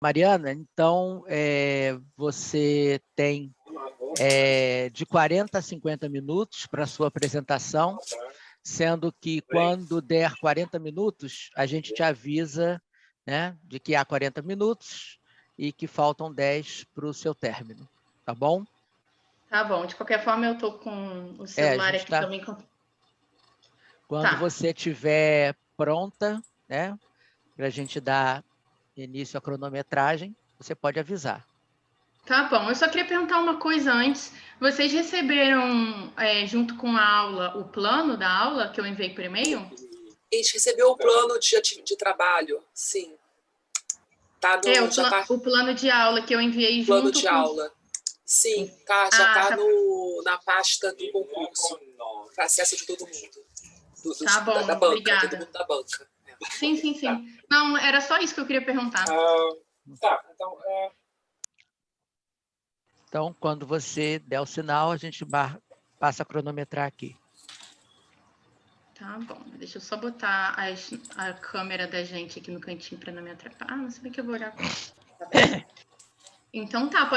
Mariana, então você tem de 40 a 50 minutos para a sua apresentação, sendo que quando der 40 minutos, a gente te avisa, né, de que há 40 minutos e que faltam 10 para o seu término, tá bom? Tá bom, de qualquer forma eu estou com o celular aqui também. Quando você estiver pronta, né, para a gente dar início à cronometragem, você pode avisar. Tá bom, eu só queria perguntar uma coisa antes. Vocês receberam, junto com a aula, o plano da aula que eu enviei por e-mail? A gente recebeu o plano de trabalho, sim. Tá no, o plano de aula que eu enviei junto plano de aula. Sim, já está na pasta do concurso, para acesso de todo mundo. Tá bom, da banca, obrigada. todo mundo da banca. Sim. Não, era só isso que eu queria perguntar. Então, quando você der o sinal, a gente passa a cronometrar aqui. Tá bom, deixa eu só botar a câmera da gente aqui no cantinho para não me atrapalhar. Não sei bem que eu vou olhar. Então tá,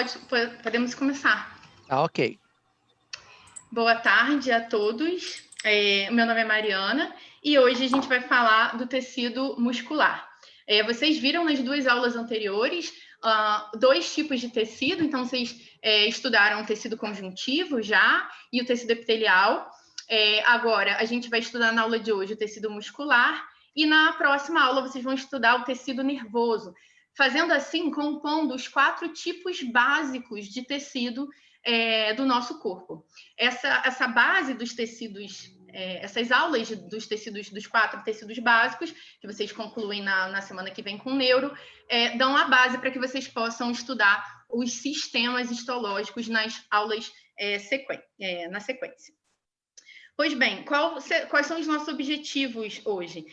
podemos começar. Tá, ok. Boa tarde a todos. Meu nome é Mariana e hoje a gente vai falar do tecido muscular. Vocês viram nas duas aulas anteriores dois tipos de tecido, então vocês estudaram o tecido conjuntivo já e o tecido epitelial. Agora a gente vai estudar na aula de hoje o tecido muscular e na próxima aula vocês vão estudar o tecido nervoso, fazendo assim, compondo os 4 tipos básicos de tecido do nosso corpo. Essa base dos tecidos, essas aulas dos tecidos, dos 4 tecidos básicos, que vocês concluem na semana que vem com neuro, dão a base para que vocês possam estudar os sistemas histológicos nas aulas na sequência. Pois bem, quais são os nossos objetivos hoje?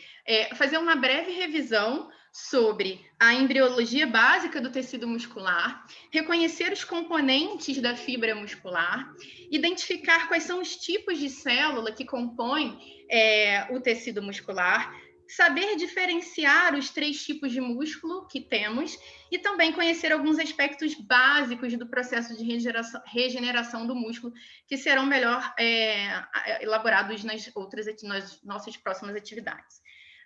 Fazer uma breve revisão sobre a embriologia básica do tecido muscular, reconhecer os componentes da fibra muscular, identificar quais são os tipos de célula que compõem o tecido muscular, saber diferenciar os 3 tipos de músculo que temos e também conhecer alguns aspectos básicos do processo de regeneração do músculo que serão melhor elaborados nas nossas próximas atividades.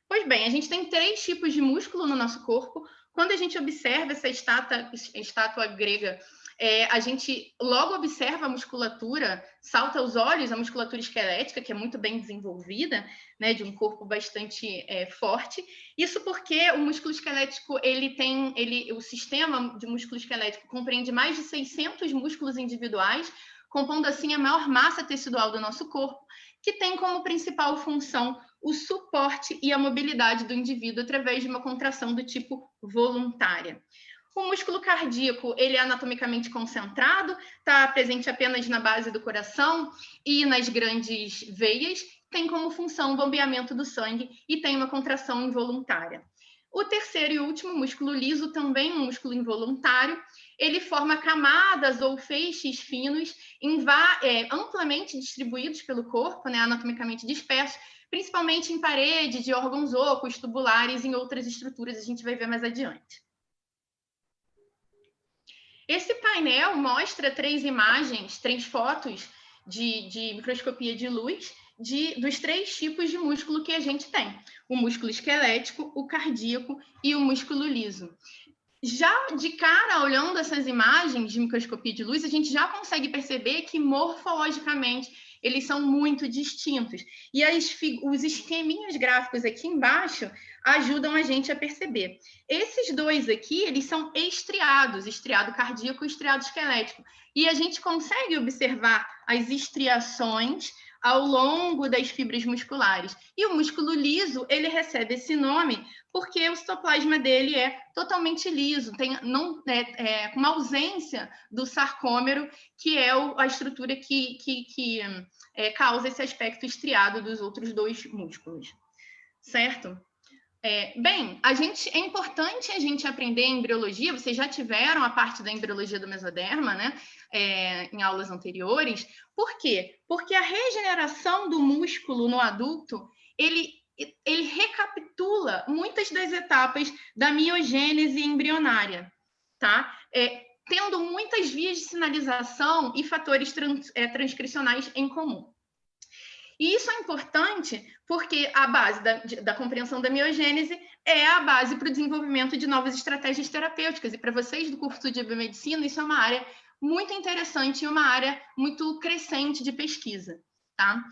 Pois bem, a gente tem 3 tipos de músculo no nosso corpo. Quando a gente observa essa estátua grega, a gente logo observa a musculatura, salta aos olhos a musculatura esquelética, que é muito bem desenvolvida, né, de um corpo bastante forte. Isso porque o músculo esquelético, o sistema de músculo esquelético compreende mais de 600 músculos individuais, compondo assim a maior massa tecidual do nosso corpo, que tem como principal função o suporte e a mobilidade do indivíduo através de uma contração do tipo voluntária. O músculo cardíaco, ele é anatomicamente concentrado, está presente apenas na base do coração e nas grandes veias, tem como função o bombeamento do sangue e tem uma contração involuntária. O terceiro e último músculo liso, também um músculo involuntário, ele forma camadas ou feixes finos amplamente distribuídos pelo corpo, né, anatomicamente dispersos, principalmente em parede de órgãos ocos, tubulares e em outras estruturas, a gente vai ver mais adiante. Esse painel mostra 3 imagens, 3 fotos de microscopia de luz dos 3 tipos de músculo que a gente tem. O músculo esquelético, o cardíaco e o músculo liso. Já de cara, olhando essas imagens de microscopia de luz, a gente já consegue perceber que morfologicamente eles são muito distintos. E os esqueminhas gráficos aqui embaixo ajudam a gente a perceber. Esses 2 aqui, eles são estriados, estriado cardíaco e estriado esquelético. E a gente consegue observar as estriações ao longo das fibras musculares. E o músculo liso, ele recebe esse nome porque o citoplasma dele é totalmente liso, com uma ausência do sarcômero, que é a estrutura que causa esse aspecto estriado dos outros 2 músculos. Certo? Bem, é importante a gente aprender embriologia, vocês já tiveram a parte da embriologia do mesoderma, né, em aulas anteriores. Por quê? Porque a regeneração do músculo no adulto, ele recapitula muitas das etapas da miogênese embrionária. tá? Tendo muitas vias de sinalização e fatores transcricionais em comum. E isso é importante porque a base da compreensão da miogênese é a base para o desenvolvimento de novas estratégias terapêuticas. E para vocês do curso de biomedicina, isso é uma área muito interessante e uma área muito crescente de pesquisa. Tá?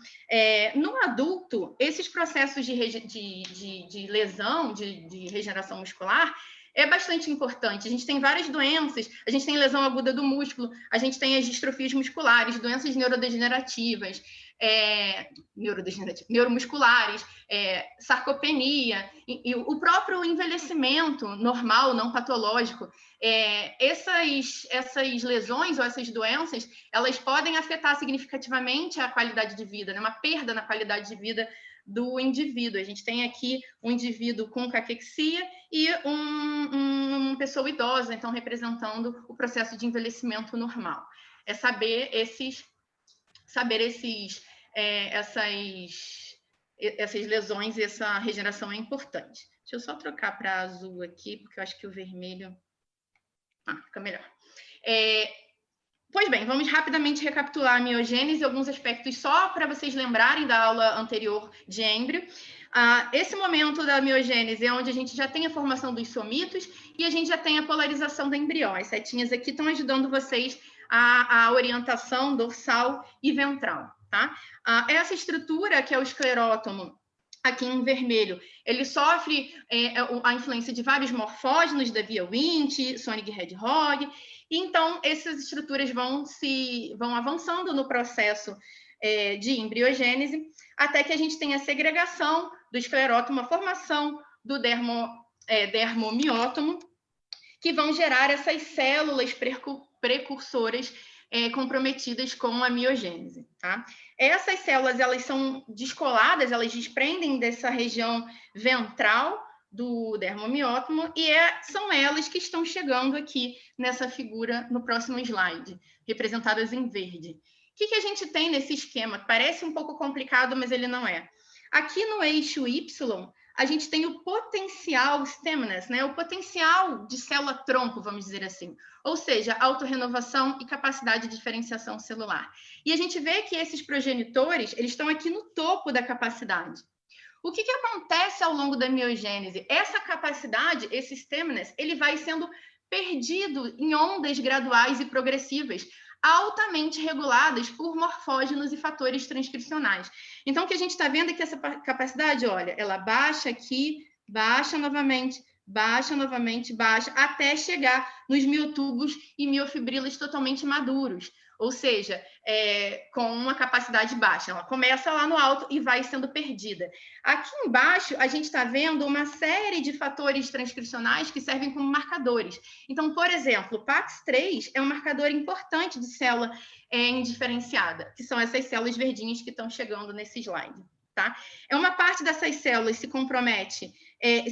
No adulto, esses processos de lesão, de regeneração muscular, é bastante importante. A gente tem várias doenças, a gente tem lesão aguda do músculo, a gente tem as distrofias musculares, doenças neurodegenerativas, neuromusculares, sarcopenia, e o próprio envelhecimento normal, não patológico. Essas lesões ou essas doenças, elas podem afetar significativamente a qualidade de vida, né? Uma perda na qualidade de vida do indivíduo. A gente tem aqui um indivíduo com caquexia e uma pessoa idosa, então representando o processo de envelhecimento normal. Saber essas lesões e essa regeneração é importante. Deixa eu só trocar para azul aqui, porque eu acho que o vermelho... fica melhor. Pois bem, vamos rapidamente recapitular a miogênese, alguns aspectos só para vocês lembrarem da aula anterior de êmbrio. Esse momento da miogênese é onde a gente já tem a formação dos somitos e a gente já tem a polarização do embrião. As setinhas aqui estão ajudando vocês a orientação dorsal e ventral. Tá? Essa estrutura, que é o esclerótomo, aqui em vermelho, ele sofre a influência de vários morfógenos da via Wnt, Sonig-Hedgehog. Então, essas estruturas vão avançando no processo de embriogênese, até que a gente tenha a segregação do esclerótomo, a formação do dermomiótomo, que vão gerar essas células precursoras comprometidas com a miogênese. Tá? Essas células, elas são descoladas, elas desprendem dessa região ventral do dermomiótomo e são elas que estão chegando aqui nessa figura no próximo slide, representadas em verde. O que a gente tem nesse esquema? Parece um pouco complicado, mas ele não é. Aqui no eixo Y, a gente tem o potencial stemness, né? O potencial de célula-tronco, vamos dizer assim. Ou seja, autorrenovação e capacidade de diferenciação celular. E a gente vê que esses progenitores, eles estão aqui no topo da capacidade. O que acontece ao longo da miogênese? Essa capacidade, esse stemness, ele vai sendo perdido em ondas graduais e progressivas, altamente reguladas por morfógenos e fatores transcricionais. Então, o que a gente está vendo é que essa capacidade, olha, ela baixa aqui, baixa novamente, baixa, até chegar nos miotubos e miofibrilas totalmente maduros. Ou seja, com uma capacidade baixa. Ela começa lá no alto e vai sendo perdida. Aqui embaixo, a gente está vendo uma série de fatores transcricionais que servem como marcadores. Então, por exemplo, o PAX3 é um marcador importante de célula indiferenciada, que são essas células verdinhas que estão chegando nesse slide. Tá? Uma parte dessas células se compromete,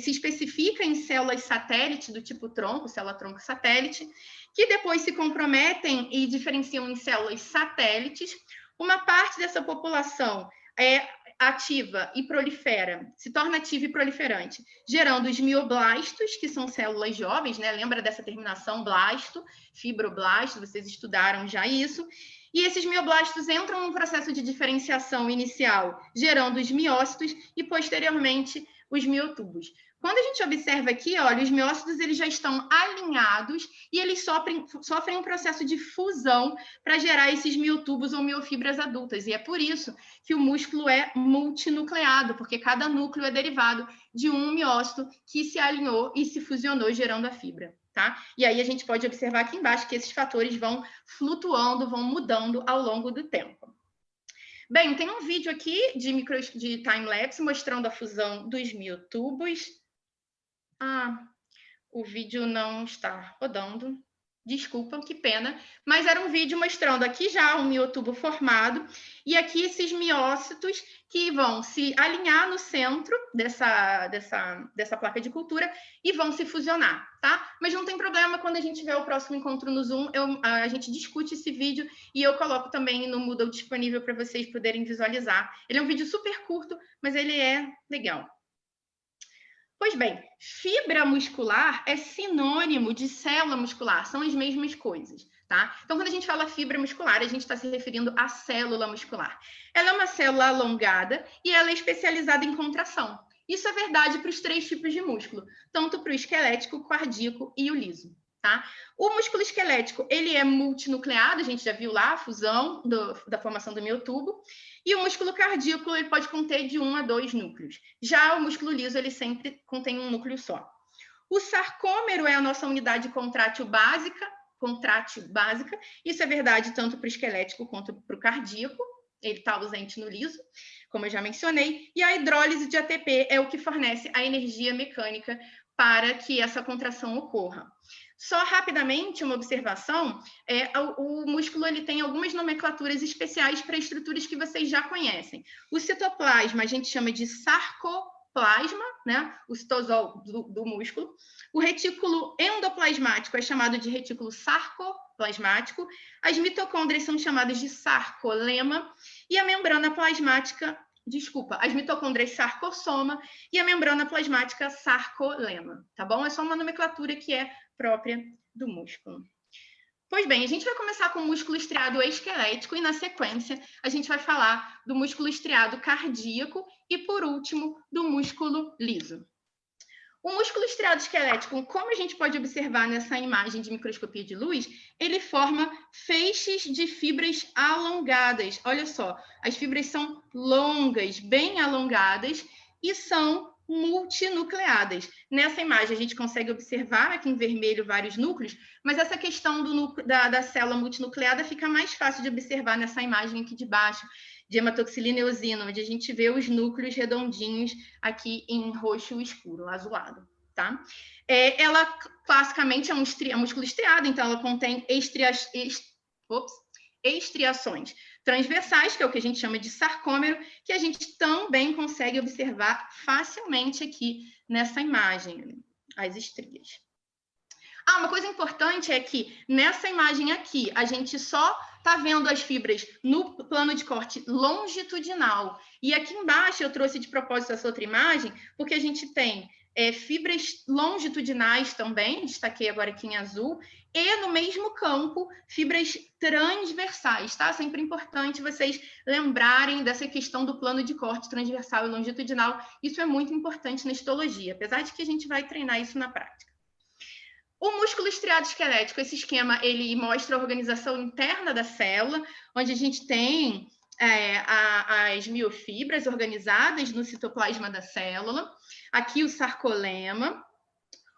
se especifica em células satélite do tipo tronco, célula-tronco satélite, que depois se comprometem e diferenciam em células satélites. Uma parte dessa população é ativa e prolifera, se torna ativa e proliferante, gerando os mioblastos, que são células jovens, né? Lembra dessa terminação blasto, fibroblasto, vocês estudaram já isso. E esses mioblastos entram num processo de diferenciação inicial, gerando os miócitos e, posteriormente, os miotubos. Quando a gente observa aqui, olha, os miócitos eles já estão alinhados e eles sofrem um processo de fusão para gerar esses miotubos ou miofibras adultas. E é por isso que o músculo é multinucleado, porque cada núcleo é derivado de um miócito que se alinhou e se fusionou, gerando a fibra. Tá? E aí a gente pode observar aqui embaixo que esses fatores vão flutuando, vão mudando ao longo do tempo. Bem, tem um vídeo aqui de time-lapse mostrando a fusão dos miotubos. O vídeo não está rodando. Desculpa, que pena. Mas era um vídeo mostrando aqui já um miotubo formado e aqui esses miócitos que vão se alinhar no centro dessa placa de cultura e vão se fusionar, tá? Mas não tem problema, quando a gente tiver o próximo encontro no Zoom, a gente discute esse vídeo e eu coloco também no Moodle disponível para vocês poderem visualizar. Ele é um vídeo super curto, mas ele é legal. Pois bem, fibra muscular é sinônimo de célula muscular, são as mesmas coisas, tá? Então, quando a gente fala fibra muscular, a gente está se referindo à célula muscular. Ela é uma célula alongada e ela é especializada em contração. Isso é verdade para os 3 tipos de músculo, tanto para o esquelético, o cardíaco e o liso. Tá? O músculo esquelético, ele é multinucleado, a gente já viu lá a fusão da formação do miotubo, e o músculo cardíaco, ele pode conter de 1 a 2 núcleos. Já o músculo liso, ele sempre contém um núcleo só. O sarcômero é a nossa unidade contrátil básica, isso é verdade tanto para o esquelético quanto para o cardíaco, ele está ausente no liso, como eu já mencionei, e a hidrólise de ATP é o que fornece a energia mecânica para que essa contração ocorra. Só rapidamente, uma observação, o músculo ele tem algumas nomenclaturas especiais para estruturas que vocês já conhecem. O citoplasma a gente chama de sarcoplasma, né? O citosol do músculo. O retículo endoplasmático é chamado de retículo sarcoplasmático. As mitocôndrias são chamadas de sarcolema. E a membrana plasmática, as mitocôndrias sarcossoma e a membrana plasmática sarcolema, tá bom? É só uma nomenclatura que é própria do músculo. Pois bem, a gente vai começar com o músculo estriado esquelético e, na sequência, a gente vai falar do músculo estriado cardíaco e, por último, do músculo liso. O músculo estriado esquelético, como a gente pode observar nessa imagem de microscopia de luz, ele forma feixes de fibras alongadas. Olha só, as fibras são longas, bem alongadas e são multinucleadas. Nessa imagem, a gente consegue observar aqui em vermelho vários núcleos, mas essa questão da célula multinucleada fica mais fácil de observar nessa imagem aqui de baixo, de hematoxilina e eosina, onde a gente vê os núcleos redondinhos aqui em roxo escuro, azulado, tá? Ela, classicamente, é um músculo estriado, então ela contém estriações transversais, que é o que a gente chama de sarcômero, que a gente também consegue observar facilmente aqui nessa imagem, as estrias. Uma coisa importante é que nessa imagem aqui, a gente só está vendo as fibras no plano de corte longitudinal. E aqui embaixo eu trouxe de propósito essa outra imagem, porque a gente tem fibras longitudinais também, destaquei agora aqui em azul, e no mesmo campo, fibras transversais, tá? Sempre importante vocês lembrarem dessa questão do plano de corte transversal e longitudinal. Isso é muito importante na histologia, apesar de que a gente vai treinar isso na prática. O músculo estriado esquelético, esse esquema, ele mostra a organização interna da célula, onde a gente tem as miofibras organizadas no citoplasma da célula. Aqui o sarcolema.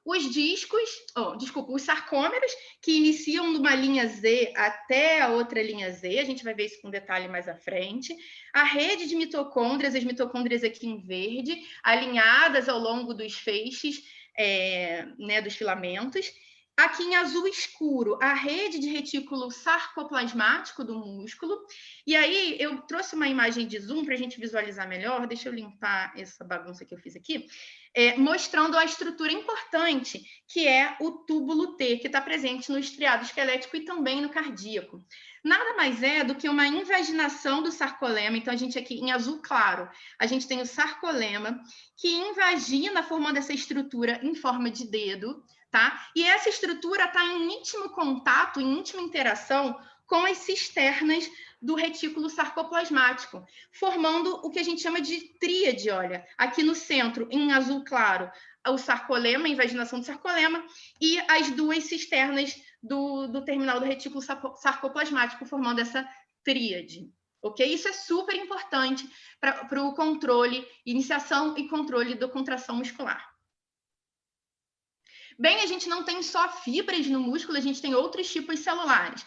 Os sarcômeros, que iniciam numa linha Z até a outra linha Z, a gente vai ver isso com detalhe mais à frente. A rede de mitocôndrias, as mitocôndrias aqui em verde, alinhadas ao longo dos feixes, dos filamentos. Aqui em azul escuro, a rede de retículo sarcoplasmático do músculo. E aí, eu trouxe uma imagem de zoom para a gente visualizar melhor. Deixa eu limpar essa bagunça que eu fiz aqui. Mostrando a estrutura importante, que é o túbulo T, que está presente no estriado esquelético e também no cardíaco. Nada mais é do que uma invaginação do sarcolema. Então, a gente aqui, em azul claro, a gente tem o sarcolema, que invagina formando essa estrutura em forma de dedo, tá? E essa estrutura está em íntimo contato, em íntima interação com as cisternas do retículo sarcoplasmático, formando o que a gente chama de tríade, olha. Aqui no centro, em azul claro, o sarcolema, a invaginação do sarcolema, e as duas cisternas do terminal do retículo sarcoplasmático, formando essa tríade. Ok? Isso é super importante para o controle, iniciação e controle da contração muscular. Bem, a gente não tem só fibras no músculo, a gente tem outros tipos celulares.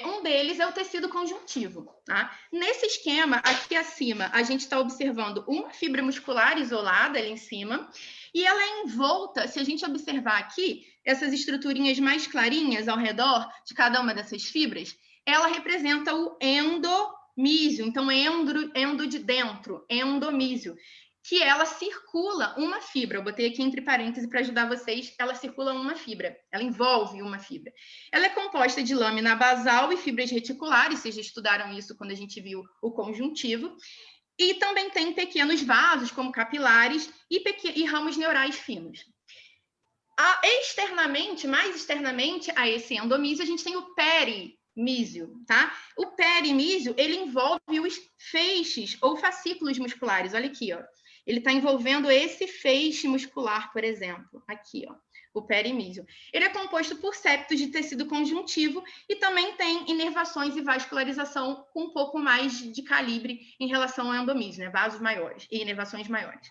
Um deles é o tecido conjuntivo. Tá? Nesse esquema, aqui acima, a gente está observando uma fibra muscular isolada ali em cima, e ela é envolta, se a gente observar aqui, essas estruturinhas mais clarinhas ao redor de cada uma dessas fibras, ela representa o endomísio, então endo de dentro, endomísio, que ela circula uma fibra. Eu botei aqui entre parênteses para ajudar vocês. Ela circula uma fibra, ela envolve uma fibra. Ela é composta de lâmina basal e fibras reticulares, vocês já estudaram isso quando a gente viu o conjuntivo. E também tem pequenos vasos, como capilares e ramos neurais finos. Mais externamente a esse endomísio, a gente tem o perimísio, tá? O perimísio, ele envolve os feixes ou fascículos musculares. Olha aqui, ó. Ele está envolvendo esse feixe muscular, por exemplo. Aqui, ó. O perimísio. Ele é composto por septos de tecido conjuntivo e também tem inervações e vascularização com um pouco mais de calibre em relação ao endomísio, né? Vasos maiores e inervações maiores.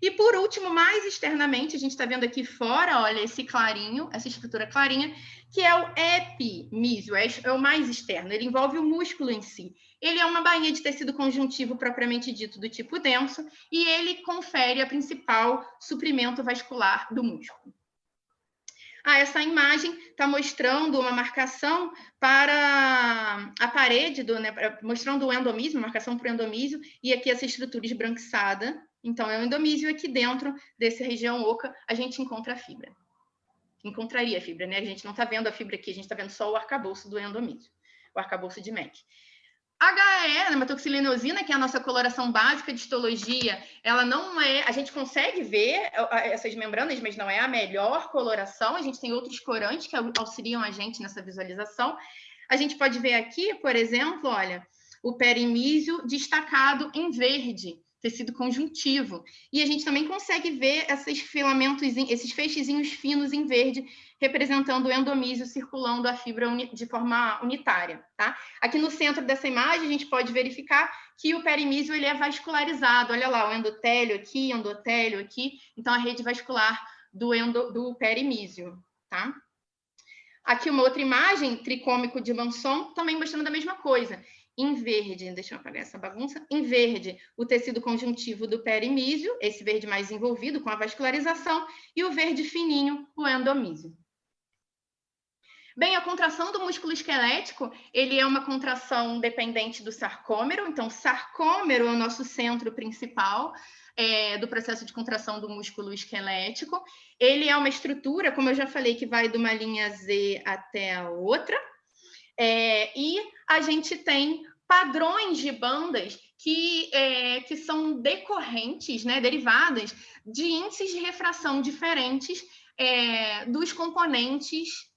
E, por último, mais externamente, a gente está vendo aqui fora, olha, esse clarinho, essa estrutura clarinha, que é o epimísio, é o mais externo, ele envolve o músculo em si. Ele é uma bainha de tecido conjuntivo propriamente dito do tipo denso e ele confere a principal suprimento vascular do músculo. Essa imagem está mostrando uma marcação para a parede, mostrando o endomísio, marcação para o endomísio, e aqui essa estrutura esbranquiçada. Então, é o endomísio, aqui dentro dessa região oca, a gente encontra a fibra. Encontraria a fibra, né? A gente não está vendo a fibra aqui, a gente está vendo só o arcabouço do endomísio, o arcabouço de Mecke. HAE, nematoxilenosina, que é a nossa coloração básica de histologia, ela não é... A gente consegue ver essas membranas, mas não é a melhor coloração. A gente tem outros corantes que auxiliam a gente nessa visualização. A gente pode ver aqui, por exemplo, olha, o perimísio destacado em verde, tecido conjuntivo. E a gente também consegue ver esses filamentos, esses feixezinhos finos em verde, representando o endomísio circulando a fibra de forma unitária, tá? Aqui no centro dessa imagem, a gente pode verificar que o perimísio ele é vascularizado. Olha lá, o endotélio aqui. Então, a rede vascular do perimísio, tá? Aqui uma outra imagem, tricômico de Manson, também mostrando a mesma coisa. Em verde, deixa eu apagar essa bagunça, em verde, o tecido conjuntivo do perimísio, esse verde mais envolvido com a vascularização, e o verde fininho, o endomísio. Bem, a contração do músculo esquelético, ele é uma contração dependente do sarcômero, então o sarcômero é o nosso centro principal do processo de contração do músculo esquelético. Ele é uma estrutura, como eu já falei, que vai de uma linha Z até a outra, e a gente tem padrões de bandas que são decorrentes, né, derivadas de índices de refração diferentes dos componentes,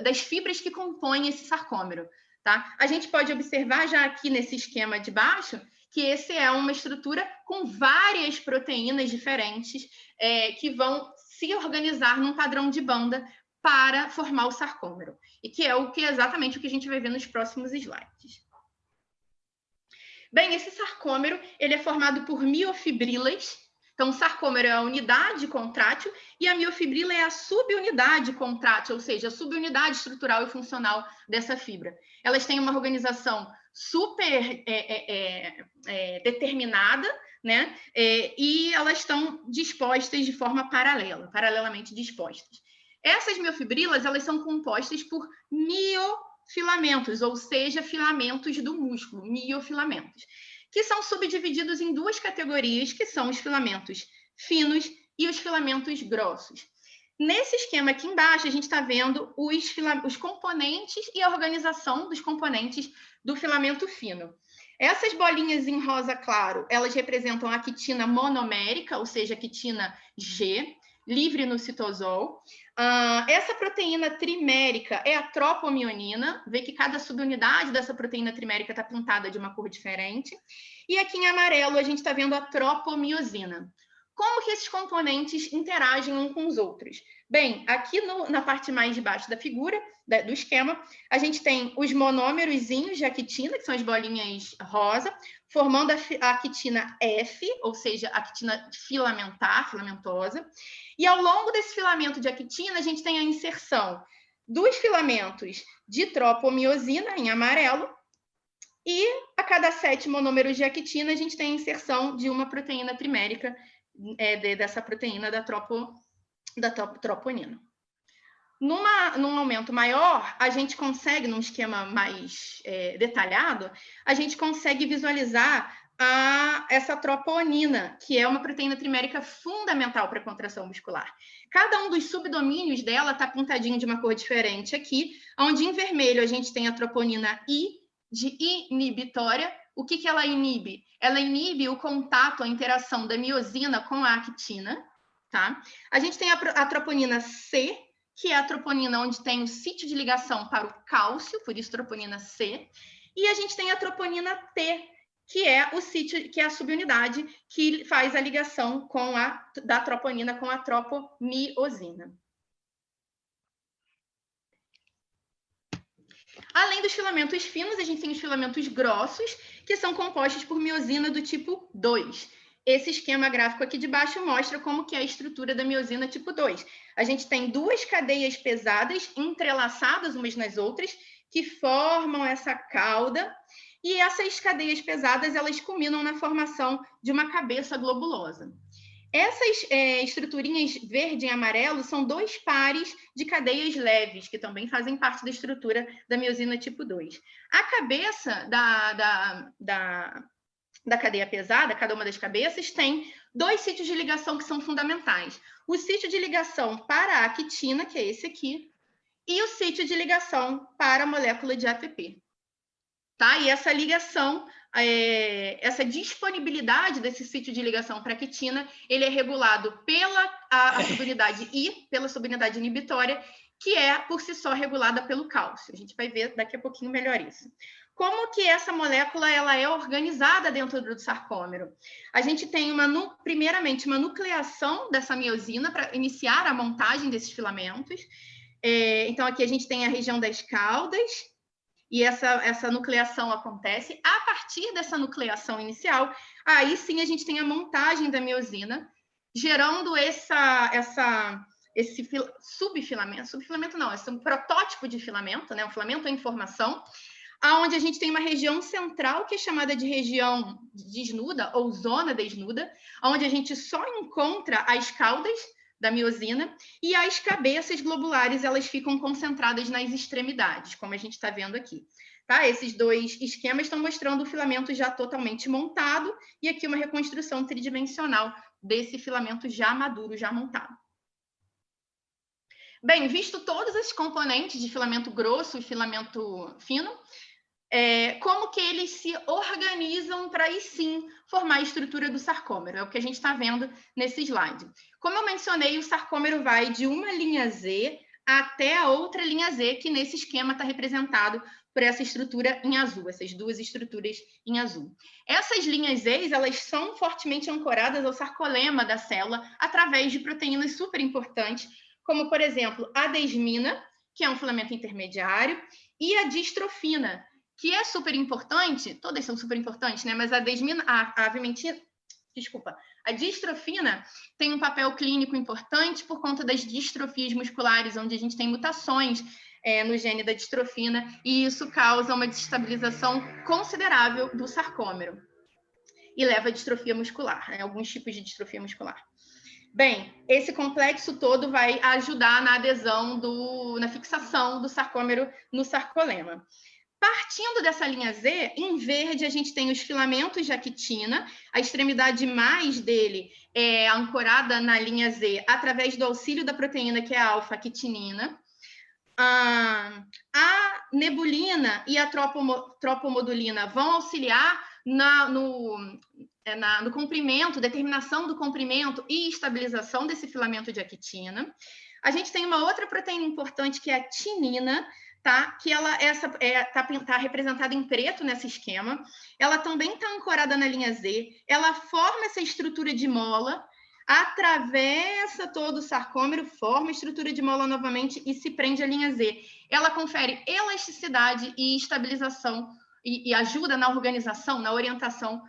das fibras que compõem esse sarcômero. Tá? A gente pode observar já aqui nesse esquema de baixo que esse é uma estrutura com várias proteínas diferentes que vão se organizar num padrão de banda para formar o sarcômero, e que é exatamente o que a gente vai ver nos próximos slides. Bem, esse sarcômero ele é formado por miofibrilas. Então, o sarcômero é a unidade contrátil e a miofibrila é a subunidade contrátil, ou seja, a subunidade estrutural e funcional dessa fibra. Elas têm uma organização super determinada, né? E elas estão dispostas de forma paralelamente dispostas. Essas miofibrilas, elas são compostas por miofilamentos, ou seja, filamentos do músculo, miofilamentos, que são subdivididos em duas categorias, que são os filamentos finos e os filamentos grossos. Nesse esquema aqui embaixo, a gente está vendo os componentes e a organização dos componentes do filamento fino. Essas bolinhas em rosa claro, elas representam a quitina monomérica, ou seja, a quitina G, livre no citosol. Essa proteína trimérica é a tropomionina. Vê que cada subunidade dessa proteína trimérica está pintada de uma cor diferente. E aqui em amarelo a gente está vendo a tropomiosina. Como que esses componentes interagem uns com os outros? Bem, aqui na parte mais de baixo da figura, do esquema, a gente tem os monômerozinhos de actina, que são as bolinhas rosa, formando a actina F, ou seja, a actina filamentosa. E ao longo desse filamento de actina, a gente tem a inserção dos filamentos de tropomiosina, em amarelo, e a cada 7 monômeros de actina, a gente tem a inserção de uma proteína trimérica, dessa proteína da troponina. Num aumento maior, a gente consegue, num esquema mais detalhado, a gente consegue visualizar essa troponina, que é uma proteína trimérica fundamental para a contração muscular. Cada um dos subdomínios dela está pintadinho de uma cor diferente aqui, onde em vermelho a gente tem a troponina I, de inibitória, o que ela inibe? Ela inibe o contato, a interação da miosina com a actina, tá? A gente tem a troponina C, que é a troponina onde tem o sítio de ligação para o cálcio, por isso troponina C, e a gente tem a troponina T, que é o sítio, que é a subunidade que faz a ligação da troponina com a tropomiosina. Além dos filamentos finos, a gente tem os filamentos grossos, que são compostos por miosina do tipo 2. Esse esquema gráfico aqui de baixo mostra como que é a estrutura da miosina tipo 2. A gente tem duas cadeias pesadas entrelaçadas umas nas outras, que formam essa cauda, e essas cadeias pesadas, elas culminam na formação de uma cabeça globulosa. Essas estruturinhas verde e amarelo são dois pares de cadeias leves, que também fazem parte da estrutura da miosina tipo 2. A cabeça da cadeia pesada, cada uma das cabeças, tem dois sítios de ligação que são fundamentais. O sítio de ligação para a actina, que é esse aqui, e o sítio de ligação para a molécula de ATP. Tá? E essa ligação, essa disponibilidade desse sítio de ligação para a quitina, ele é regulado pela subunidade I, pela subunidade inibitória, que é, por si só, regulada pelo cálcio. A gente vai ver daqui a pouquinho melhor isso. Como que essa molécula ela é organizada dentro do sarcômero? A gente tem, primeiramente, uma nucleação dessa miosina para iniciar a montagem desses filamentos. Então, aqui a gente tem a região das caudas, e essa nucleação acontece. A partir dessa nucleação inicial, aí sim a gente tem a montagem da miosina, gerando esse subfilamento não, esse é um protótipo de filamento, né? Um filamento em formação, onde a gente tem uma região central que é chamada de região desnuda ou zona desnuda, onde a gente só encontra as caudas da miosina, e as cabeças globulares elas ficam concentradas nas extremidades, como a gente está vendo aqui. Tá? Esses dois esquemas estão mostrando o filamento já totalmente montado, e aqui uma reconstrução tridimensional desse filamento já maduro, já montado. Bem, visto todos esses componentes de filamento grosso e filamento fino, como que eles se organizam para aí sim formar a estrutura do sarcômero, é o que a gente está vendo nesse slide. Como eu mencionei, o sarcômero vai de uma linha Z até a outra linha Z, que nesse esquema está representado por essa estrutura em azul, essas duas estruturas em azul. Essas linhas Z, elas são fortemente ancoradas ao sarcolema da célula através de proteínas super importantes, como, por exemplo, a desmina, que é um filamento intermediário, e a distrofina, que é super importante, todas são super importantes, né? Mas a distrofina tem um papel clínico importante por conta das distrofias musculares, onde a gente tem mutações no gene da distrofina, e isso causa uma desestabilização considerável do sarcômero e leva a distrofia muscular, né? Alguns tipos de distrofia muscular. Bem, esse complexo todo vai ajudar na adesão, na fixação do sarcômero no sarcolema. Partindo dessa linha Z, em verde a gente tem os filamentos de actina, a extremidade mais dele é ancorada na linha Z através do auxílio da proteína que é a alfa-quitinina. A nebulina e a tropomodulina vão auxiliar no comprimento, determinação do comprimento e estabilização desse filamento de actina. A gente tem uma outra proteína importante que é a tinina, tá? Que ela tá representada em preto nesse esquema. Ela também está ancorada na linha Z. Ela forma essa estrutura de mola, atravessa todo o sarcômero, forma a estrutura de mola novamente e se prende à linha Z. Ela confere elasticidade e estabilização e ajuda na organização, na orientação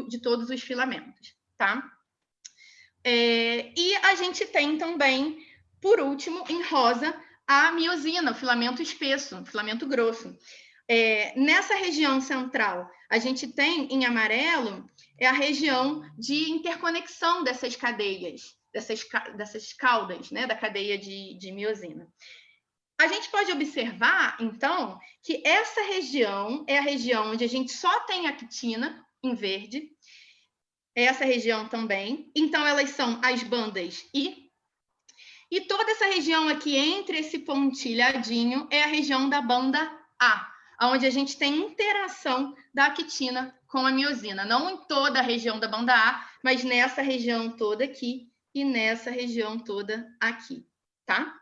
de todos os filamentos, tá? E a gente tem também, por último, em rosa, a miosina, o filamento espesso, o filamento grosso. Nessa região central, a gente tem, em amarelo, a região de interconexão dessas cadeias, dessas caudas, né, da cadeia de miosina. A gente pode observar, então, que essa região é a região onde a gente só tem actina, em verde, essa região também. Então, elas são as bandas I. E toda essa região aqui, entre esse pontilhadinho, é a região da banda A, onde a gente tem interação da actina com a miosina. Não em toda a região da banda A, mas nessa região toda aqui e nessa região toda aqui, tá?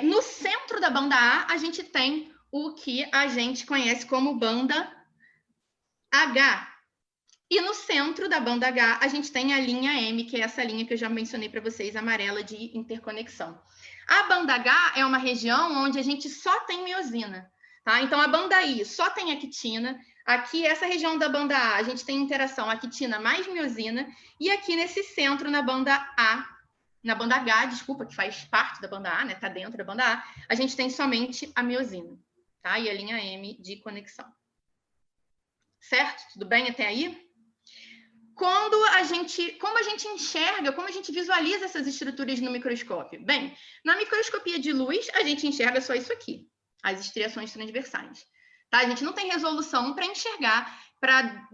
No centro da banda A, a gente tem o que a gente conhece como banda H. E no centro da banda H, a gente tem a linha M, que é essa linha que eu já mencionei para vocês, amarela, de interconexão. A banda H é uma região onde a gente só tem miosina, tá? Então, a banda I só tem actina. Aqui, essa região da banda A, a gente tem interação actina mais miosina. E aqui nesse centro, na banda A, na banda H, desculpa, que faz parte da banda A, né? Tá dentro da banda A, a gente tem somente a miosina, tá? E a linha M de conexão. Certo? Tudo bem até aí? Como a gente enxerga, como a gente visualiza essas estruturas no microscópio? Bem, na microscopia de luz, a gente enxerga só isso aqui, as estriações transversais. Tá? A gente não tem resolução para enxergar, para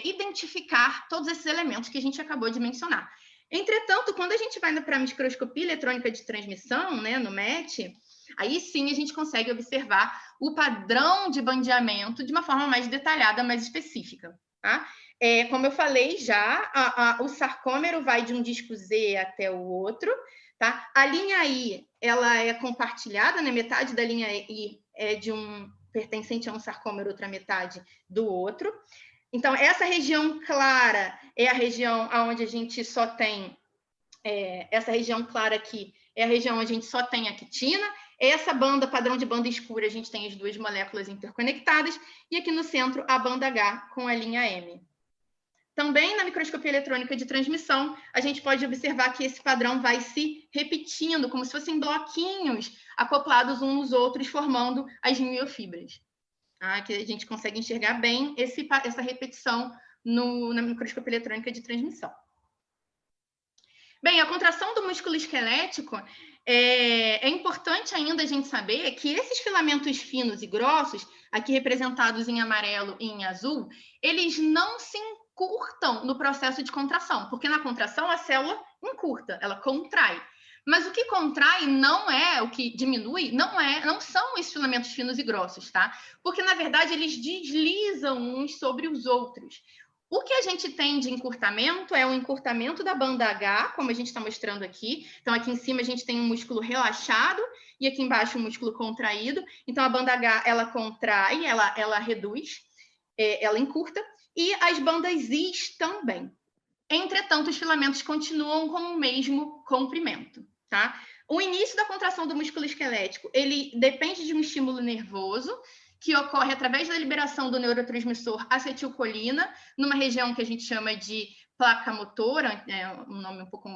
identificar todos esses elementos que a gente acabou de mencionar. Entretanto, quando a gente vai para a microscopia eletrônica de transmissão, né, no MET, aí sim a gente consegue observar o padrão de bandeamento de uma forma mais detalhada, mais específica. Tá? Como eu falei já, o sarcômero vai de um disco Z até o outro, tá? A linha I, ela é compartilhada, né? Metade da linha I é pertencente a um sarcômero, outra metade do outro. Então, essa região clara é a região onde a gente só tem... essa região clara aqui é a região onde a gente só tem actina. Essa banda, padrão de banda escura, a gente tem as duas moléculas interconectadas. E aqui no centro, a banda H com a linha M. Também na microscopia eletrônica de transmissão, a gente pode observar que esse padrão vai se repetindo, como se fossem bloquinhos acoplados uns nos outros, formando as miofibras. Tá? Que a gente consegue enxergar bem essa repetição na microscopia eletrônica de transmissão. Bem, a contração do músculo esquelético, é importante ainda a gente saber que esses filamentos finos e grossos, aqui representados em amarelo e em azul, eles não se encurtam no processo de contração, porque na contração a célula encurta, ela contrai. Mas o que contrai não é, o que diminui, não são esses filamentos finos e grossos, tá? Porque, na verdade, eles deslizam uns sobre os outros. O que a gente tem de encurtamento é o encurtamento da banda H, como a gente está mostrando aqui. Então, aqui em cima a gente tem um músculo relaxado e aqui embaixo um músculo contraído. Então, a banda H, ela contrai, ela reduz, ela encurta. E as bandas Is também. Entretanto, os filamentos continuam com o mesmo comprimento, tá? O início da contração do músculo esquelético, ele depende de um estímulo nervoso, que ocorre através da liberação do neurotransmissor acetilcolina, numa região que a gente chama de placa motora, um nome um pouco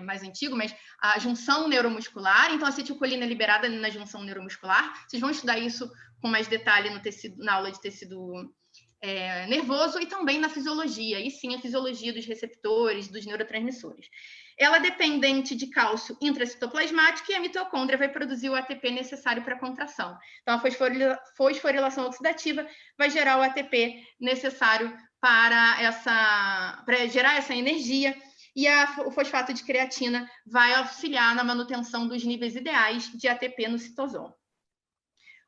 mais antigo, mas a junção neuromuscular. Então, a acetilcolina é liberada na junção neuromuscular. Vocês vão estudar isso com mais detalhe na aula de tecido nervoso e também na fisiologia, e sim a fisiologia dos receptores, dos neurotransmissores. Ela é dependente de cálcio intracitoplasmático e a mitocôndria vai produzir o ATP necessário para a contração. Então, a fosforilação oxidativa vai gerar o ATP necessário para gerar essa energia, e o fosfato de creatina vai auxiliar na manutenção dos níveis ideais de ATP no citosol.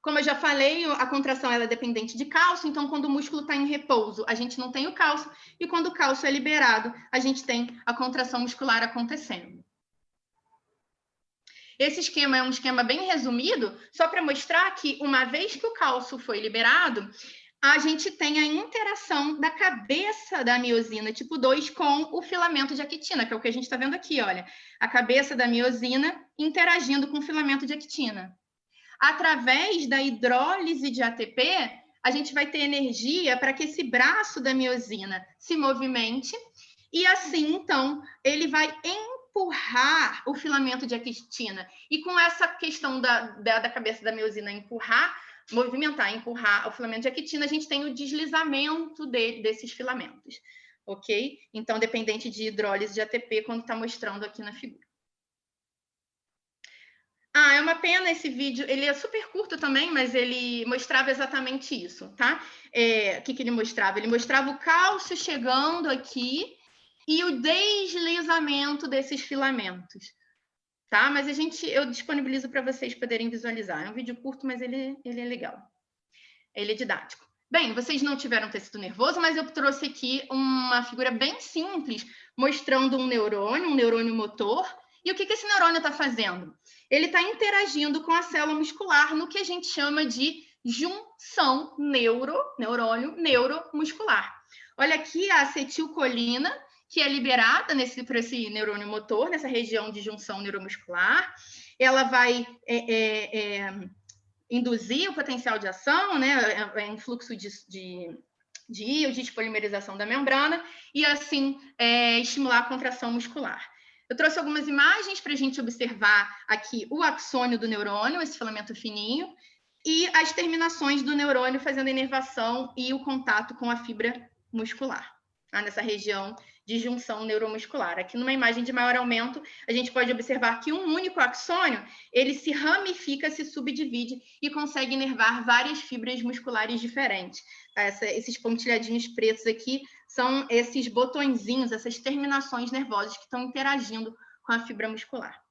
Como eu já falei, a contração ela é dependente de cálcio, então quando o músculo está em repouso, a gente não tem o cálcio, e quando o cálcio é liberado, a gente tem a contração muscular acontecendo. Esse esquema é um esquema bem resumido, só para mostrar que uma vez que o cálcio foi liberado, a gente tem a interação da cabeça da miosina tipo 2 com o filamento de actina, que é o que a gente está vendo aqui, olha. A cabeça da miosina interagindo com o filamento de actina. Através da hidrólise de ATP, a gente vai ter energia para que esse braço da miosina se movimente e assim, então, ele vai empurrar o filamento de actina. E com essa questão da cabeça da miosina empurrar o filamento de actina, a gente tem o deslizamento desses filamentos, ok? Então, dependente de hidrólise de ATP, quando está mostrando aqui na figura. É uma pena esse vídeo, ele é super curto também, mas ele mostrava exatamente isso, tá? O que ele mostrava? Ele mostrava o cálcio chegando aqui e o deslizamento desses filamentos, tá? Mas eu disponibilizo para vocês poderem visualizar. É um vídeo curto, mas ele é legal. ele é didático. Bem, vocês não tiveram tecido nervoso, mas eu trouxe aqui uma figura bem simples, mostrando um neurônio motor. E o que esse neurônio está fazendo? Ele está interagindo com a célula muscular no que a gente chama de junção neuromuscular. Olha aqui a acetilcolina, que é liberada por esse neurônio motor, nessa região de junção neuromuscular. Ela vai induzir o potencial de ação, né, em fluxo de íons, de polimerização da membrana, e assim estimular a contração muscular. Eu trouxe algumas imagens para a gente observar aqui o axônio do neurônio, esse filamento fininho, e as terminações do neurônio fazendo a inervação e o contato com a fibra muscular, tá? Nessa região de junção neuromuscular. Aqui numa imagem de maior aumento, a gente pode observar que um único axônio, ele se ramifica, se subdivide e consegue inervar várias fibras musculares diferentes. Esses pontilhadinhos pretos aqui são esses botõezinhos, essas terminações nervosas que estão interagindo com a fibra muscular.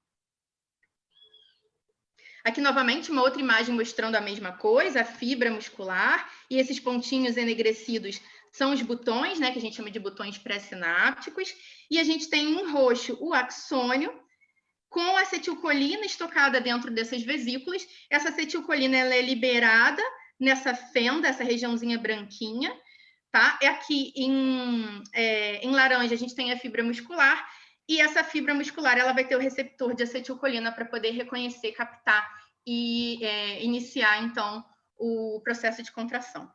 Aqui, novamente, uma outra imagem mostrando a mesma coisa, a fibra muscular, e esses pontinhos enegrecidos são os botões, né, que a gente chama de botões pré-sinápticos, e a gente tem em roxo o axônio, com acetilcolina estocada dentro dessas vesículas. Essa acetilcolina ela é liberada nessa fenda, essa regiãozinha branquinha, tá? Aqui em laranja a gente tem a fibra muscular, e essa fibra muscular ela vai ter o receptor de acetilcolina para poder reconhecer, captar e iniciar, então, o processo de contração.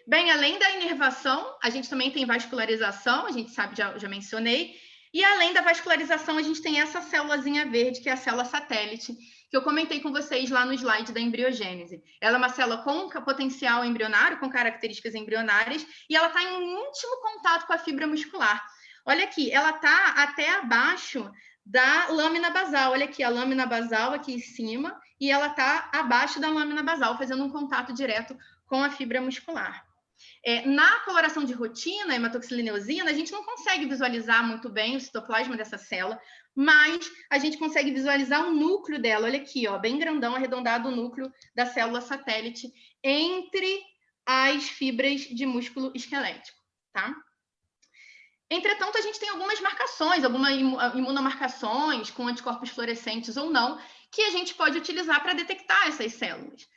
Bem, além da inervação, a gente também tem vascularização, a gente sabe, já mencionei, e além da vascularização, a gente tem essa célulazinha verde, que é a célula satélite, que eu comentei com vocês lá no slide da embriogênese. Ela é uma célula com potencial embrionário, com características embrionárias, e ela está em íntimo contato com a fibra muscular. Olha aqui, ela está até abaixo da lâmina basal. Olha aqui, a lâmina basal aqui em cima, e ela está abaixo da lâmina basal, fazendo um contato direto com a fibra muscular. Na coloração de rotina, hematoxilina eosina, a gente não consegue visualizar muito bem o citoplasma dessa célula, mas a gente consegue visualizar o núcleo dela. Olha aqui, ó, bem grandão, arredondado o núcleo da célula satélite entre as fibras de músculo esquelético, tá? Entretanto, a gente tem algumas marcações, algumas imunomarcações com anticorpos fluorescentes ou não, que a gente pode utilizar para detectar essas células,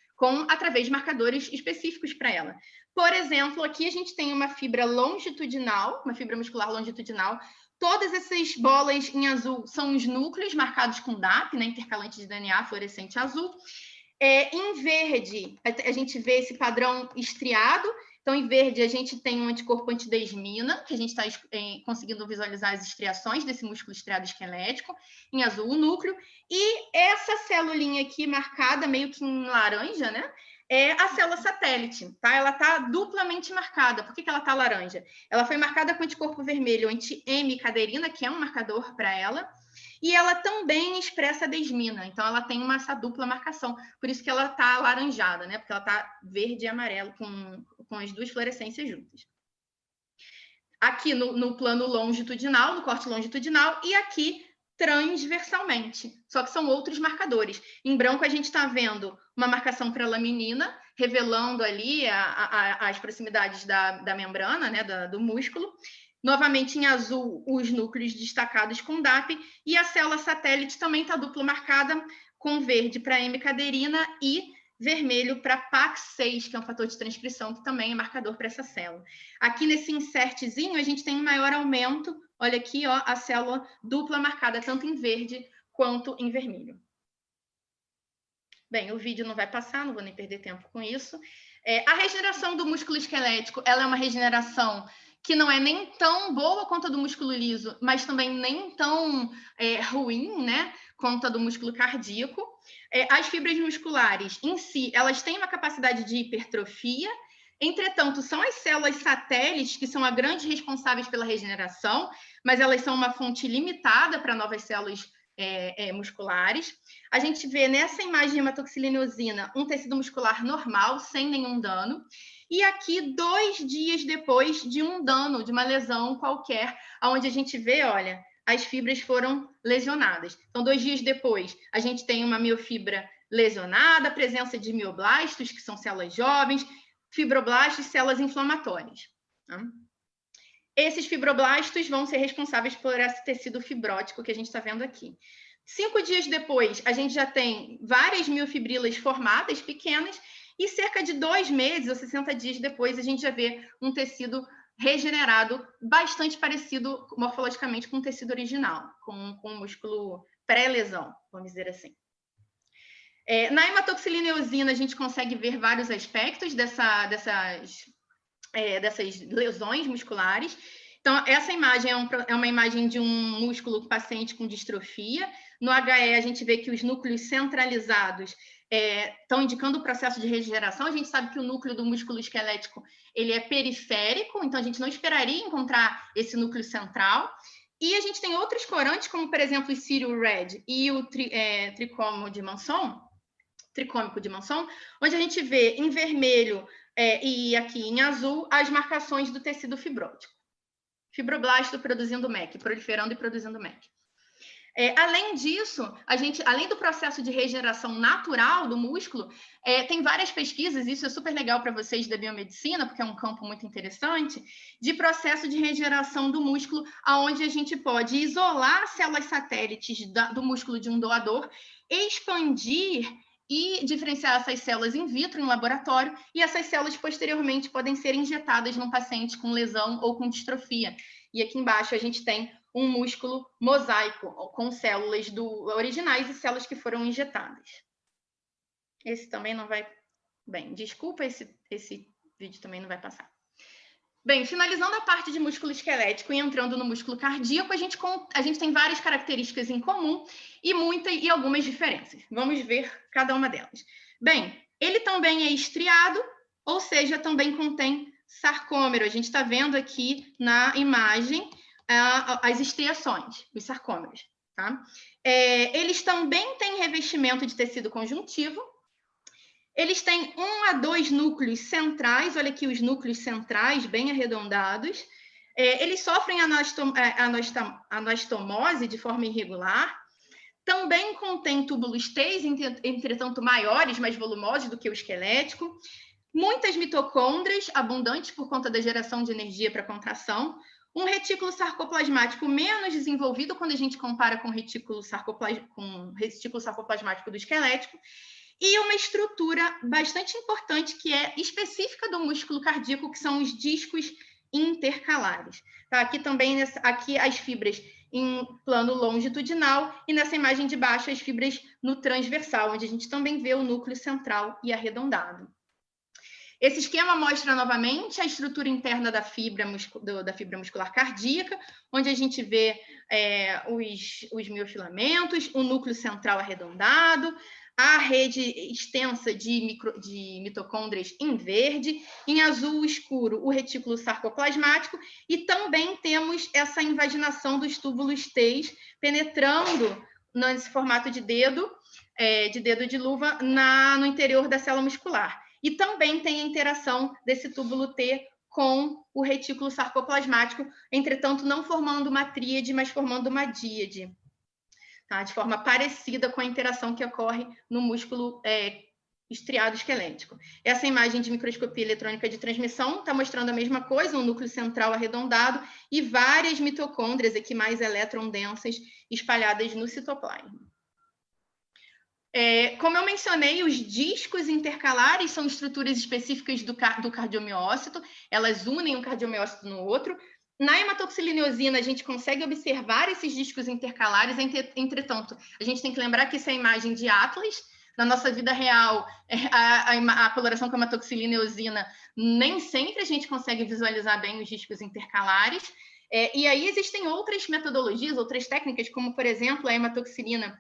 através de marcadores específicos para ela. Por exemplo, aqui a gente tem uma fibra longitudinal, uma fibra muscular longitudinal. Todas essas bolas em azul são os núcleos marcados com DAP, né, intercalante de DNA fluorescente azul. Em verde, a gente vê esse padrão estriado. Então, em verde, a gente tem um anticorpo antidesmina, que a gente está conseguindo visualizar as estriações desse músculo estriado esquelético. Em azul, o núcleo. E essa celulinha aqui, marcada meio que em laranja, né? É a célula satélite, tá? Ela está duplamente marcada. Por que ela está laranja? Ela foi marcada com anticorpo vermelho anti-M-caderina, que é um marcador para ela, e ela também expressa a desmina. Então, ela tem essa dupla marcação. Por isso que ela está alaranjada, né? Porque ela está verde e amarelo, com as duas fluorescências juntas. Aqui no plano longitudinal, no corte longitudinal, e aqui transversalmente, só que são outros marcadores. Em branco, a gente está vendo uma marcação para a laminina, revelando ali as proximidades da membrana, né, do músculo. Novamente, em azul, os núcleos destacados com DAP, e a célula satélite também está duplo marcada, com verde para M-caderina e vermelho para PAX6, que é um fator de transcrição, que também é marcador para essa célula. Aqui nesse insertzinho, a gente tem um maior aumento. Olha aqui, ó, a célula dupla marcada, tanto em verde quanto em vermelho. Bem, o vídeo não vai passar, não vou nem perder tempo com isso. A regeneração do músculo esquelético, ela é uma regeneração que não é nem tão boa quanto a do músculo liso, mas também nem tão ruim, né, quanto a do músculo cardíaco. As fibras musculares, em si, elas têm uma capacidade de hipertrofia. Entretanto, são as células satélites que são as grandes responsáveis pela regeneração, mas elas são uma fonte limitada para novas células musculares. A gente vê nessa imagem de hematoxilina eosina um tecido muscular normal, sem nenhum dano. E aqui, 2 dias depois de um dano, de uma lesão qualquer, onde a gente vê, olha, as fibras foram lesionadas. Então, 2 dias depois, a gente tem uma miofibra lesionada, presença de mioblastos, que são células jovens, fibroblastos, células inflamatórias. Tá? Esses fibroblastos vão ser responsáveis por esse tecido fibrótico que a gente está vendo aqui. 5 dias depois, a gente já tem várias miofibrilas formadas, pequenas, e cerca de 2 meses ou 60 dias depois, a gente já vê um tecido regenerado, bastante parecido morfologicamente com o tecido original, com o músculo pré-lesão, vamos dizer assim. Na hematoxilina eosina, a gente consegue ver vários aspectos dessas lesões musculares. Então, essa imagem é uma imagem de um músculo paciente com distrofia. No HE, a gente vê que os núcleos centralizados estão indicando o processo de regeneração. A gente sabe que o núcleo do músculo esquelético ele é periférico, então a gente não esperaria encontrar esse núcleo central. E a gente tem outros corantes, como, por exemplo, o Círio Red e o tricômico de Manson, onde a gente vê em vermelho e aqui em azul as marcações do tecido fibrótico. Fibroblasto produzindo MEC, proliferando e produzindo MEC. Além disso, além do processo de regeneração natural do músculo, tem várias pesquisas, isso é super legal para vocês da biomedicina, porque é um campo muito interessante, de processo de regeneração do músculo, onde a gente pode isolar células satélites do músculo de um doador, expandir e diferenciar essas células in vitro, em laboratório, e essas células posteriormente podem ser injetadas num paciente com lesão ou com distrofia. E aqui embaixo a gente tem um músculo mosaico, com células originais e células que foram injetadas. Esse também não vai... Bem, desculpa, esse vídeo também não vai passar. Bem, finalizando a parte de músculo esquelético e entrando no músculo cardíaco, a gente tem várias características em comum e algumas diferenças. Vamos ver cada uma delas. Bem, ele também é estriado, ou seja, também contém sarcômero. A gente está vendo aqui na imagem as estriações, os sarcômeros. Tá? Eles também têm revestimento de tecido conjuntivo. Eles têm 1 a 2 núcleos centrais, olha aqui os núcleos centrais bem arredondados. Eles sofrem anastomose de forma irregular. Também contém túbulos T, entretanto maiores, mais volumosos do que o esquelético. Muitas mitocôndrias, abundantes por conta da geração de energia para contração. Um retículo sarcoplasmático menos desenvolvido quando a gente compara com o retículo sarcoplasmático do esquelético. E uma estrutura bastante importante que é específica do músculo cardíaco, que são os discos intercalares. Tá? Aqui também, aqui as fibras em plano longitudinal e nessa imagem de baixo as fibras no transversal, onde a gente também vê o núcleo central e arredondado. Esse esquema mostra novamente a estrutura interna da fibra muscular cardíaca, onde a gente vê os miofilamentos, o núcleo central arredondado, a rede extensa de mitocôndrias em verde, em azul escuro o retículo sarcoplasmático, e também temos essa invaginação dos túbulos T penetrando nesse formato de dedo de luva no interior da célula muscular. E também tem a interação desse túbulo T com o retículo sarcoplasmático, entretanto não formando uma tríade, mas formando uma díade. Tá? De forma parecida com a interação que ocorre no músculo estriado esquelético. Essa imagem de microscopia eletrônica de transmissão está mostrando a mesma coisa, um núcleo central arredondado e várias mitocôndrias aqui mais elétron-densas espalhadas no citoplasma. Como eu mencionei, os discos intercalares são estruturas específicas do cardiomiócito, elas unem um cardiomiócito no outro. Na hematoxilina eosina, a gente consegue observar esses discos intercalares, entretanto, a gente tem que lembrar que essa é a imagem de Atlas. Na nossa vida real, a coloração com a hematoxilina eosina, nem sempre a gente consegue visualizar bem os discos intercalares. E aí existem outras metodologias, outras técnicas, como, por exemplo, a hematoxilina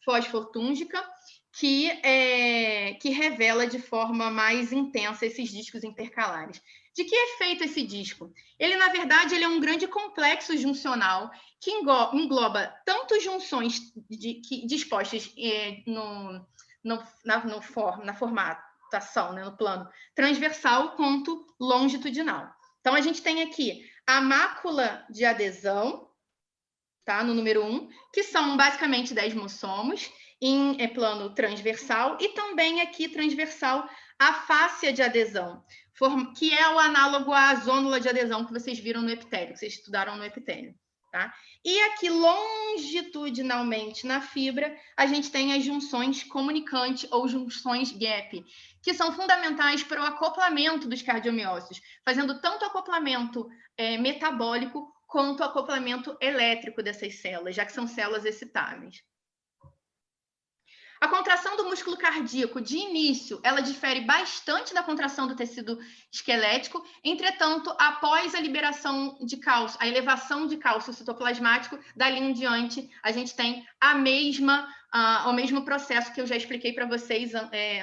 fosfotúngica, que revela de forma mais intensa esses discos intercalares. De que é feito esse disco? Ele, na verdade, é um grande complexo juncional que engloba tanto junções dispostas na formatação, né, no plano transversal, quanto longitudinal. Então, a gente tem aqui a mácula de adesão, tá, no número 1, que são basicamente 10 mossomos, em plano transversal e também aqui transversal à fáscia de adesão, que é o análogo à zônula de adesão que vocês viram no epitélio, que vocês estudaram no epitélio. Tá? E aqui, longitudinalmente na fibra, a gente tem as junções comunicante ou junções gap, que são fundamentais para o acoplamento dos cardiomiócitos, fazendo tanto acoplamento metabólico quanto acoplamento elétrico dessas células, já que são células excitáveis. A contração do músculo cardíaco, de início, ela difere bastante da contração do tecido esquelético, entretanto, após a liberação de cálcio, a elevação de cálcio citoplasmático, dali em diante, a gente tem o mesmo processo que eu já expliquei para vocês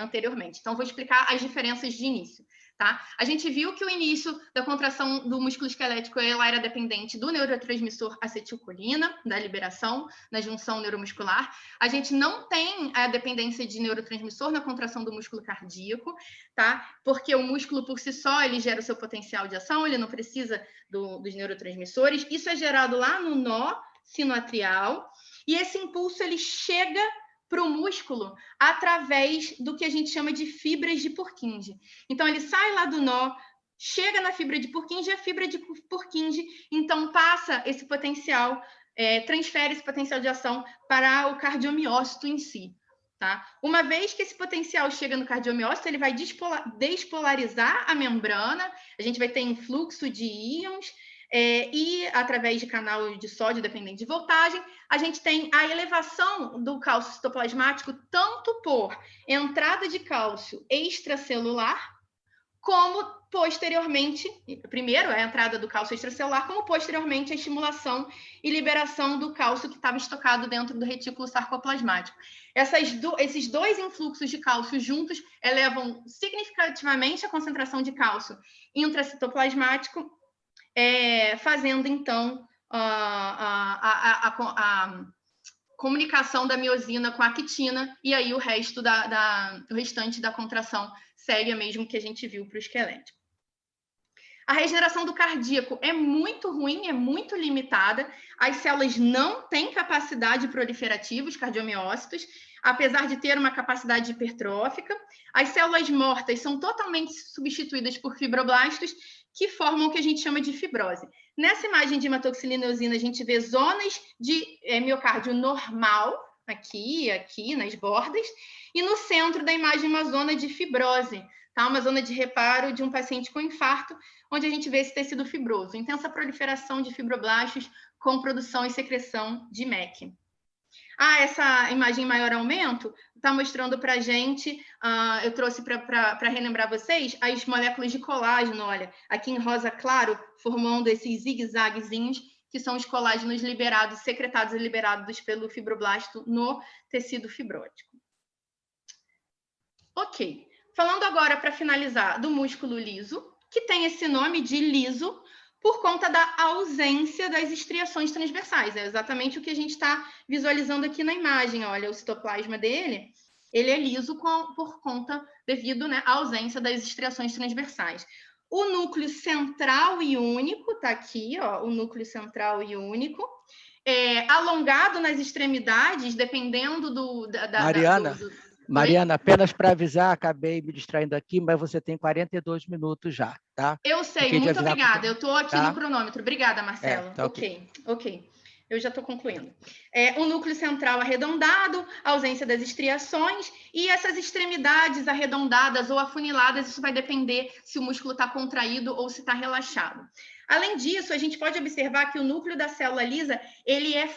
anteriormente. Então, vou explicar as diferenças de início. Tá? A gente viu que o início da contração do músculo esquelético ela era dependente do neurotransmissor acetilcolina, da liberação na junção neuromuscular. A gente não tem a dependência de neurotransmissor na contração do músculo cardíaco, tá? Porque o músculo por si só ele gera o seu potencial de ação, ele não precisa dos neurotransmissores. Isso é gerado lá no nó sinoatrial e esse impulso ele chega para o músculo através do que a gente chama de fibras de Purkinje. Então, ele sai lá do nó, chega na fibra de Purkinje, e a fibra de Purkinje, então, passa esse potencial, transfere esse potencial de ação para o cardiomiócito em si. Tá? Uma vez que esse potencial chega no cardiomiócito, ele vai despolarizar a membrana, a gente vai ter influxo de íons, e através de canal de sódio dependente de voltagem, a gente tem a elevação do cálcio citoplasmático tanto por entrada de cálcio extracelular, como posteriormente, primeiro a entrada do cálcio extracelular, como posteriormente a estimulação e liberação do cálcio que estava estocado dentro do retículo sarcoplasmático. Esses dois influxos de cálcio juntos elevam significativamente a concentração de cálcio intracitoplasmático, fazendo, então, a comunicação da miosina com a actina, e aí o restante da contração segue a mesmo que a gente viu para o esquelético. A regeneração do cardíaco é muito ruim, é muito limitada, as células não têm capacidade proliferativa, os cardiomiócitos, apesar de ter uma capacidade hipertrófica. As células mortas são totalmente substituídas por fibroblastos, que formam o que a gente chama de fibrose. Nessa imagem de hematoxilina e eosina, a gente vê zonas de miocárdio normal, aqui nas bordas, e no centro da imagem uma zona de fibrose, tá? Uma zona de reparo de um paciente com infarto, onde a gente vê esse tecido fibroso, intensa proliferação de fibroblastos com produção e secreção de MEC. Essa imagem em maior aumento está mostrando para a gente, eu trouxe para relembrar vocês, as moléculas de colágeno, olha, aqui em rosa claro, formando esses zigue-zaguezinhos, que são os colágenos liberados, secretados e liberados pelo fibroblasto no tecido fibrótico. Ok, falando agora, para finalizar, do músculo liso, que tem esse nome de liso, por conta da ausência das estriações transversais. É exatamente o que a gente está visualizando aqui na imagem. Olha, o citoplasma dele, ele é liso por conta, devido, né, à ausência das estriações transversais. O núcleo central e único, está aqui, ó, o núcleo central e único, alongado nas extremidades, dependendo Mariana, apenas para avisar, acabei me distraindo aqui, mas você tem 42 minutos já, tá? Eu sei, muito obrigada. Eu estou aqui no cronômetro. Obrigada, Marcelo. Tá ok. Eu já estou concluindo. O núcleo central arredondado, ausência das estriações, e essas extremidades arredondadas ou afuniladas, isso vai depender se o músculo está contraído ou se está relaxado. Além disso, a gente pode observar que o núcleo da célula lisa, ele é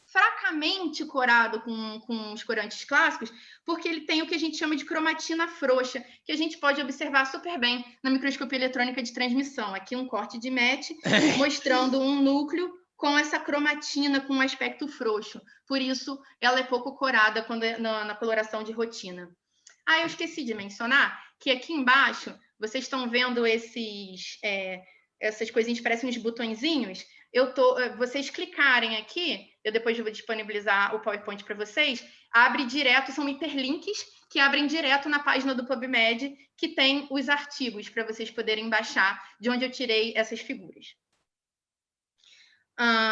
fracamente corado com os corantes clássicos, porque ele tem o que a gente chama de cromatina frouxa, que a gente pode observar super bem na microscopia eletrônica de transmissão. Aqui um corte de MET mostrando um núcleo com essa cromatina, com um aspecto frouxo. Por isso, ela é pouco corada na coloração de rotina. Eu esqueci de mencionar que aqui embaixo, vocês estão vendo essas coisinhas que parecem uns botõezinhos. Vocês clicarem aqui, eu depois vou disponibilizar o PowerPoint para vocês, abre direto, são hiperlinks que abrem direto na página do PubMed, que tem os artigos para vocês poderem baixar, de onde eu tirei essas figuras.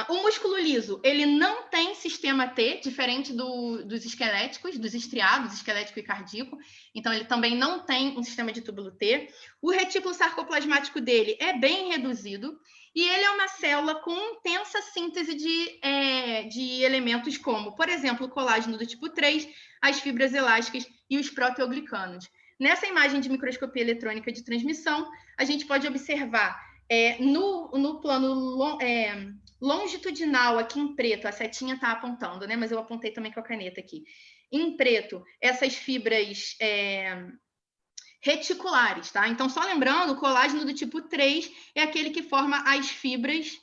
O músculo liso, ele não tem sistema T, diferente dos esqueléticos, dos estriados, esquelético e cardíaco. Então, ele também não tem um sistema de túbulo T. O retículo sarcoplasmático dele é bem reduzido. E ele é uma célula com intensa síntese de elementos como, por exemplo, o colágeno do tipo 3, as fibras elásticas e os proteoglicanos. Nessa imagem de microscopia eletrônica de transmissão, a gente pode observar no plano longitudinal, aqui em preto, a setinha está apontando, né? Mas eu apontei também com a caneta aqui. Em preto, essas fibras reticulares, tá? Então, só lembrando, o colágeno do tipo 3 é aquele que forma as fibras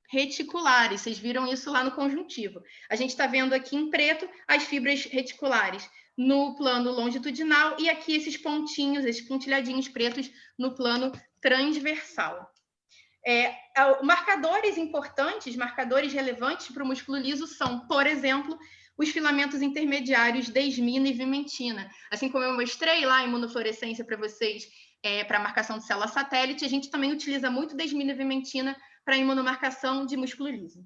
reticulares. Vocês viram isso lá no conjuntivo. A gente está vendo aqui em preto as fibras reticulares no plano longitudinal e aqui esses pontinhos, esses pontilhadinhos pretos no plano transversal. Marcadores importantes, marcadores relevantes para o músculo liso são, por exemplo, os filamentos intermediários desmina e vimentina. Assim como eu mostrei lá em imunofluorescência para vocês, para marcação de célula satélite, a gente também utiliza muito desmina e vimentina para imunomarcação de músculo liso.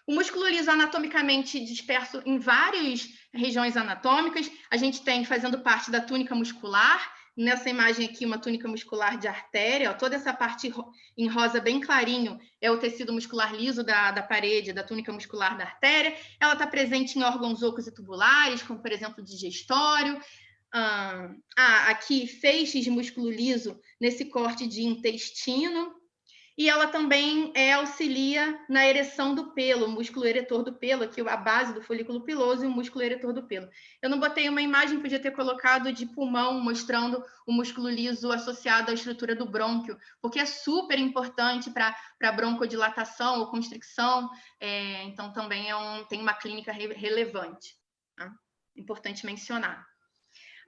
O músculo liso anatomicamente disperso em várias regiões anatômicas. A gente tem fazendo parte da túnica muscular. Nessa imagem aqui, uma túnica muscular de artéria. Ó, toda essa parte em rosa bem clarinho é o tecido muscular liso da parede, da túnica muscular da artéria. Ela está presente em órgãos ocos e tubulares, como, por exemplo, digestório. Aqui, feixes de músculo liso nesse corte de intestino. E ela também auxilia na ereção do pelo, o músculo eretor do pelo, aqui a base do folículo piloso e o músculo eretor do pelo. Eu não botei uma imagem, podia ter colocado de pulmão, mostrando o músculo liso associado à estrutura do brônquio, porque é super importante para broncodilatação ou constricção, então também tem uma clínica relevante. Tá? Importante mencionar.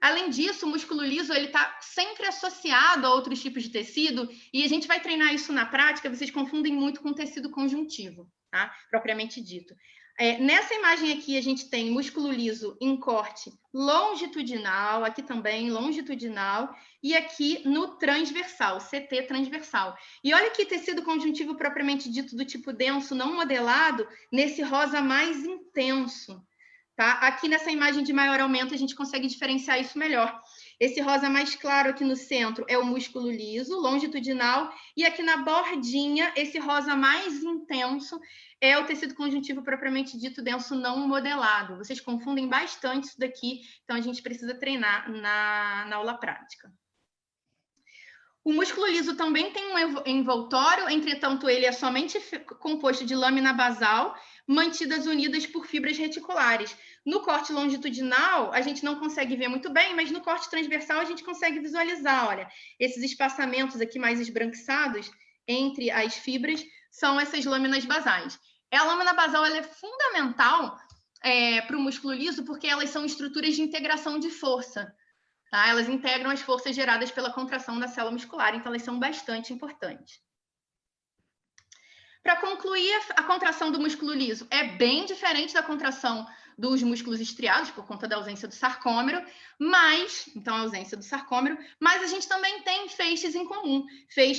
Além disso, o músculo liso está sempre associado a outros tipos de tecido, e a gente vai treinar isso na prática, vocês confundem muito com tecido conjuntivo, tá? Propriamente dito. Nessa imagem aqui, a gente tem músculo liso em corte longitudinal, aqui também longitudinal, e aqui no transversal, CT transversal. E olha que tecido conjuntivo propriamente dito do tipo denso, não modelado, nesse rosa mais intenso. Tá? Aqui nessa imagem de maior aumento, a gente consegue diferenciar isso melhor. Esse rosa mais claro aqui no centro é o músculo liso, longitudinal, e aqui na bordinha, esse rosa mais intenso é o tecido conjuntivo propriamente dito denso não modelado. Vocês confundem bastante isso daqui, então a gente precisa treinar na aula prática. O músculo liso também tem um envoltório, entretanto, ele é somente composto de lâmina basal, mantidas unidas por fibras reticulares. No corte longitudinal, a gente não consegue ver muito bem, mas no corte transversal a gente consegue visualizar, olha, esses espaçamentos aqui mais esbranquiçados entre as fibras são essas lâminas basais. A lâmina basal ela é fundamental para o músculo liso porque elas são estruturas de integração de força. Tá? Elas integram as forças geradas pela contração da célula muscular, então elas são bastante importantes. Para concluir, a contração do músculo liso é bem diferente da contração dos músculos estriados, por conta da ausência do sarcômero, então a ausência do sarcômero, mas a gente também tem feixes em comum,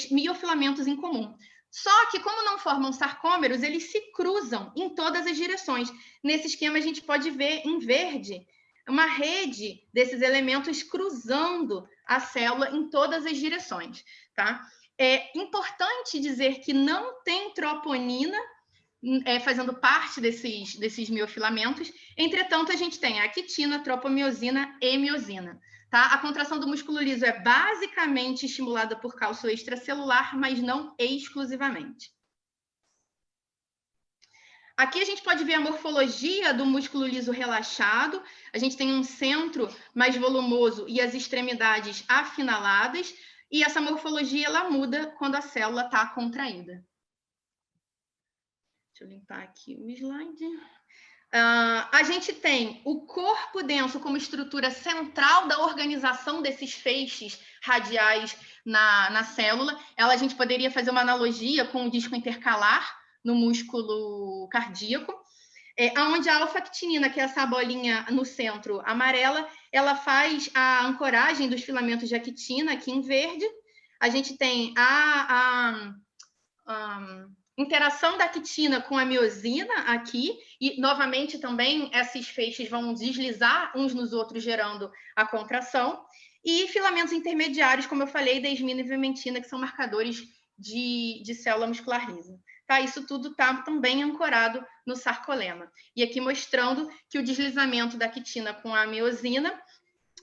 miofilamentos em comum. Só que, como não formam sarcômeros, eles se cruzam em todas as direções. Nesse esquema, a gente pode ver em verde uma rede desses elementos cruzando a célula em todas as direções, tá? É importante dizer que não tem troponina fazendo parte desses miofilamentos, entretanto, a gente tem a quitina, tropomiosina e miosina. Tá? A contração do músculo liso é basicamente estimulada por cálcio extracelular, mas não exclusivamente. Aqui a gente pode ver a morfologia do músculo liso relaxado. A gente tem um centro mais volumoso e as extremidades afinaladas. E essa morfologia ela muda quando a célula está contraída. Deixa eu limpar aqui o slide. A gente tem o corpo denso como estrutura central da organização desses feixes radiais na célula. A gente poderia fazer uma analogia com o disco intercalar no músculo cardíaco, onde a alfa-actinina, que é essa bolinha no centro amarela, ela faz a ancoragem dos filamentos de actina aqui em verde. A gente tem interação da quitina com a miosina aqui, e novamente também esses feixes vão deslizar uns nos outros, gerando a contração, e filamentos intermediários, como eu falei, da esmina e vimentina, que são marcadores de célula muscular lisa. Tá? Isso tudo está também ancorado no sarcolema. E aqui mostrando que o deslizamento da quitina com a miosina,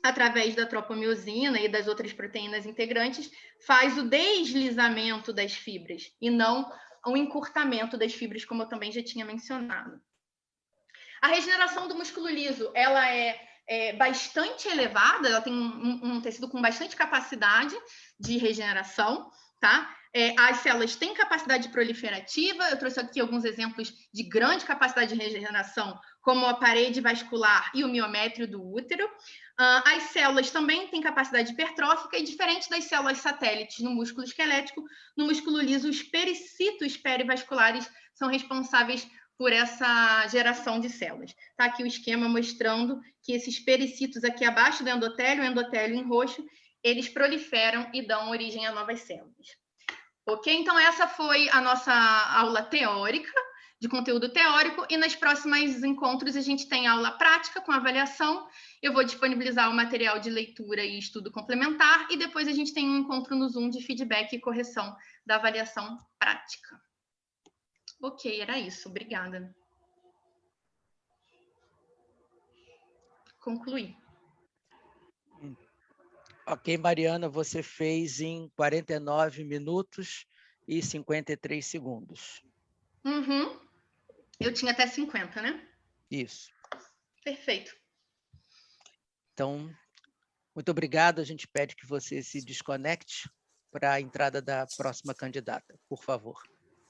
através da tropomiosina e das outras proteínas integrantes, faz o deslizamento das fibras, e não o encurtamento das fibras, como eu também já tinha mencionado. A regeneração do músculo liso, ela é bastante elevada, ela tem um tecido com bastante capacidade de regeneração, tá? As células têm capacidade proliferativa, eu trouxe aqui alguns exemplos de grande capacidade de regeneração, como a parede vascular e o miométrio do útero. As células também têm capacidade hipertrófica, e diferente das células satélites no músculo esquelético, no músculo liso, os pericitos perivasculares são responsáveis por essa geração de células. Tá aqui o esquema mostrando que esses pericitos aqui abaixo do endotélio, o endotélio em roxo, eles proliferam e dão origem a novas células. Ok? Então, essa foi a nossa aula teórica, de conteúdo teórico, e nos próximos encontros a gente tem aula prática com avaliação. Eu vou disponibilizar o material de leitura e estudo complementar, e depois a gente tem um encontro no Zoom de feedback e correção da avaliação prática. Ok, era isso. Obrigada. Concluí. Ok, Mariana, você fez em 49 minutos e 53 segundos. Uhum. Eu tinha até 50, né? Isso. Perfeito. Então, muito obrigado. A gente pede que você se desconecte para a entrada da próxima candidata, por favor.